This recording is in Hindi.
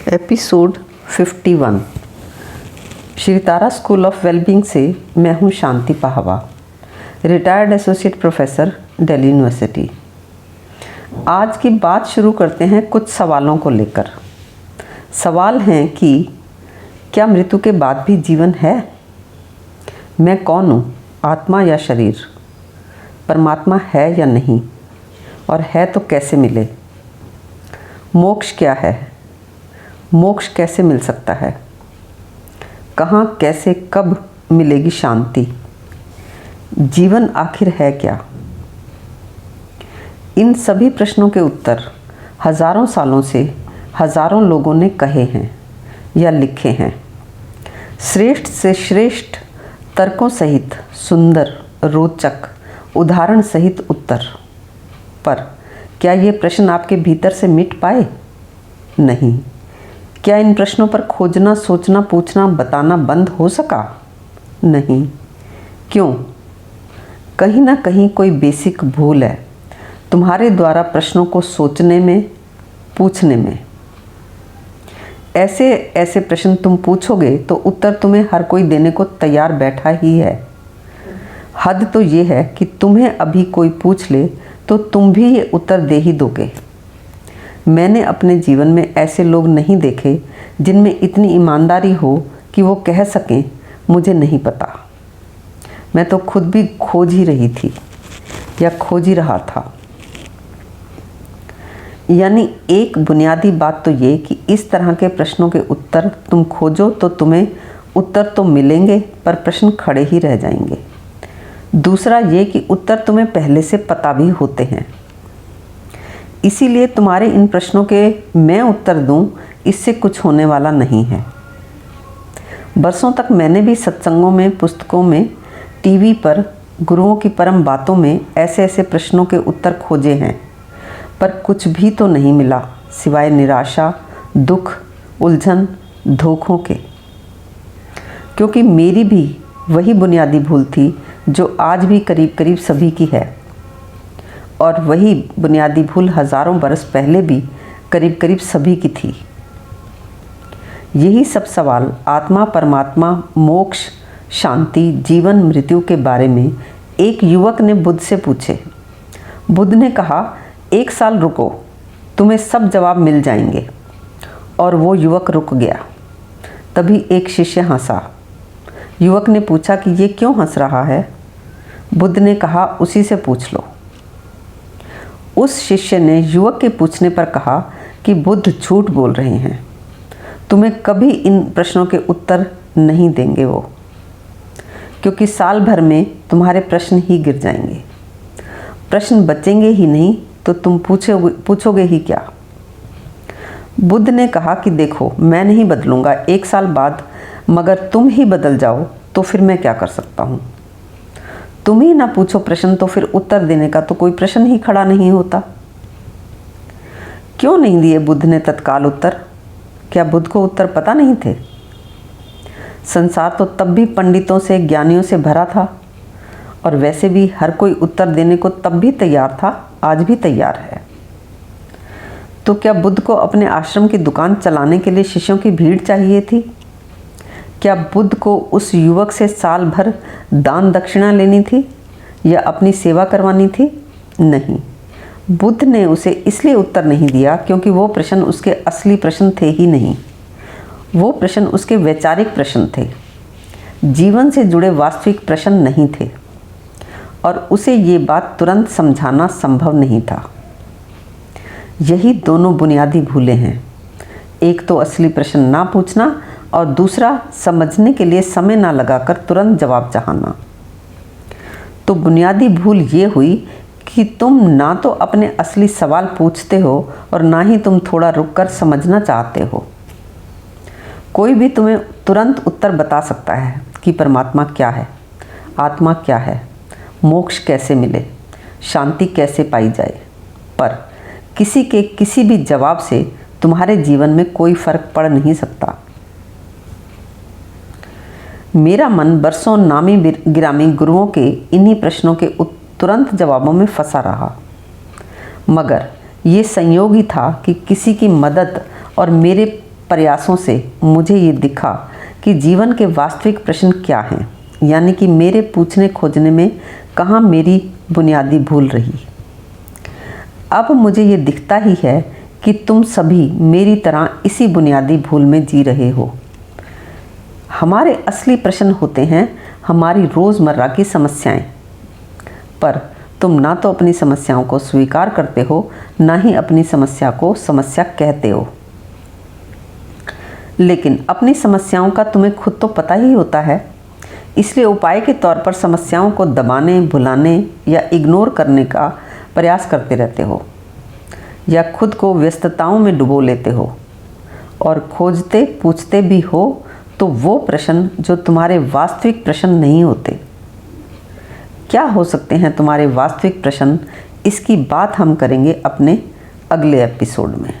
Episode 51 Shri Tara school of wellbeing से मैं हूं Shanti Pahwa, retired associate professor, Delhi university. आज की बात शुरू करते हैं कुछ सवालों को लेकर। सवाल हैं कि क्या मृत्यु के बाद भी जीवन है? मैं कौन हूँ, आत्मा या शरीर? परमात्मा है या नहीं, और है तो कैसे मिले? मोक्ष क्या है? मोक्ष कैसे मिल सकता है? कहाँ, कैसे, कब मिलेगी शांति? जीवन आखिर है क्या? इन सभी प्रश्नों के उत्तर हजारों सालों से हजारों लोगों ने कहे हैं या लिखे हैं, श्रेष्ठ से श्रेष्ठ तर्कों सहित, सुंदर, रोचक उदाहरण सहित उत्तर। पर क्या ये प्रश्न आपके भीतर से मिट पाए? नहीं। क्या इन प्रश्नों पर खोजना, सोचना, पूछना, बताना बंद हो सका? नहीं। क्यों? कहीं ना कहीं कोई बेसिक भूल है तुम्हारे द्वारा प्रश्नों को सोचने में, पूछने में। ऐसे ऐसे प्रश्न तुम पूछोगे तो उत्तर तुम्हें हर कोई देने को तैयार बैठा ही है। हद तो ये है कि तुम्हें अभी कोई पूछ ले तो तुम भी ये उत्तर दे ही दोगे। मैंने अपने जीवन में ऐसे लोग नहीं देखे जिनमें इतनी ईमानदारी हो कि वो कह सकें मुझे नहीं पता। मैं तो खुद भी खोज ही रही थी या खोज ही रहा था। यानी एक बुनियादी बात तो ये कि इस तरह के प्रश्नों के उत्तर तुम खोजो तो तुम्हें उत्तर तो मिलेंगे, पर प्रश्न खड़े ही रह जाएंगे। दूसरा ये कि उत्तर तुम्हें पहले से पता भी होते हैं। इसीलिए तुम्हारे इन प्रश्नों के मैं उत्तर दूं, इससे कुछ होने वाला नहीं है। बरसों तक मैंने भी सत्संगों में, पुस्तकों में, टीवी पर, गुरुओं की परम बातों में ऐसे ऐसे प्रश्नों के उत्तर खोजे हैं, पर कुछ भी तो नहीं मिला सिवाय निराशा, दुख, उलझन, धोखों के। क्योंकि मेरी भी वही बुनियादी भूल थी जो आज भी करीब करीब सभी की है, और वही बुनियादी भूल हजारों बरस पहले भी करीब करीब सभी की थी। यही सब सवाल आत्मा, परमात्मा, मोक्ष, शांति, जीवन, मृत्यु के बारे में एक युवक ने बुद्ध से पूछे। बुद्ध ने कहा, 1 साल रुको, तुम्हें सब जवाब मिल जाएंगे। और वो युवक रुक गया। तभी एक शिष्य हंसा। युवक ने पूछा कि ये क्यों हंस रहा है? बुद्ध ने कहा, उसी से पूछ लो। उस शिष्य ने युवक के पूछने पर कहा कि बुद्ध झूठ बोल रहे हैं, तुम्हें कभी इन प्रश्नों के उत्तर नहीं देंगे वो, क्योंकि साल भर में तुम्हारे प्रश्न ही गिर जाएंगे। प्रश्न बचेंगे ही नहीं तो तुम पूछोगे ही क्या? बुद्ध ने कहा कि देखो, मैं नहीं बदलूंगा 1 साल बाद, मगर तुम ही बदल जाओ तो फिर मैं क्या कर सकता हूँ? तुम ही ना पूछो प्रश्न तो फिर उत्तर देने का तो कोई प्रश्न ही खड़ा नहीं होता। क्यों नहीं दिए बुद्ध ने तत्काल उत्तर? क्या बुद्ध को उत्तर पता नहीं थे? संसार तो तब भी पंडितों से, ज्ञानियों से भरा था, और वैसे भी हर कोई उत्तर देने को तब भी तैयार था, आज भी तैयार है। तो क्या बुद्ध को अपने आश्रम की दुकान चलाने के लिए शिष्यों की भीड़ चाहिए थी? क्या बुद्ध को उस युवक से साल भर दान दक्षिणा लेनी थी या अपनी सेवा करवानी थी? नहीं। बुद्ध ने उसे इसलिए उत्तर नहीं दिया क्योंकि वो प्रश्न उसके असली प्रश्न थे ही नहीं। वो प्रश्न उसके वैचारिक प्रश्न थे, जीवन से जुड़े वास्तविक प्रश्न नहीं थे, और उसे ये बात तुरंत समझाना संभव नहीं था। यही दोनों बुनियादी भूलें हैं। एक तो असली प्रश्न ना पूछना, और दूसरा समझने के लिए समय ना लगाकर तुरंत जवाब चाहना। तो बुनियादी भूल ये हुई कि तुम ना तो अपने असली सवाल पूछते हो और ना ही तुम थोड़ा रुककर समझना चाहते हो। कोई भी तुम्हें तुरंत उत्तर बता सकता है कि परमात्मा क्या है, आत्मा क्या है, मोक्ष कैसे मिले, शांति कैसे पाई जाए, पर किसी के किसी भी जवाब से तुम्हारे जीवन में कोई फर्क पड़ नहीं सकता। मेरा मन बरसों नामी गिरामी गुरुओं के इन्हीं प्रश्नों के तुरंत जवाबों में फंसा रहा, मगर ये संयोग ही था कि किसी की मदद और मेरे प्रयासों से मुझे ये दिखा कि जीवन के वास्तविक प्रश्न क्या हैं, यानी कि मेरे पूछने खोजने में कहाँ मेरी बुनियादी भूल रही। अब मुझे ये दिखता ही है कि तुम सभी मेरी तरह इसी बुनियादी भूल में जी रहे हो। हमारे असली प्रश्न होते हैं हमारी रोज़मर्रा की समस्याएं, पर तुम ना तो अपनी समस्याओं को स्वीकार करते हो, ना ही अपनी समस्या को समस्या कहते हो। लेकिन अपनी समस्याओं का तुम्हें खुद तो पता ही होता है, इसलिए उपाय के तौर पर समस्याओं को दबाने, भुलाने या इग्नोर करने का प्रयास करते रहते हो, या खुद को व्यस्तताओं में डुबो लेते हो और खोजते पूछते भी हो तो वो प्रश्न जो तुम्हारे वास्तविक प्रश्न नहीं होते। क्या हो सकते हैं तुम्हारे वास्तविक प्रश्न, इसकी बात हम करेंगे अपने अगले एपिसोड में।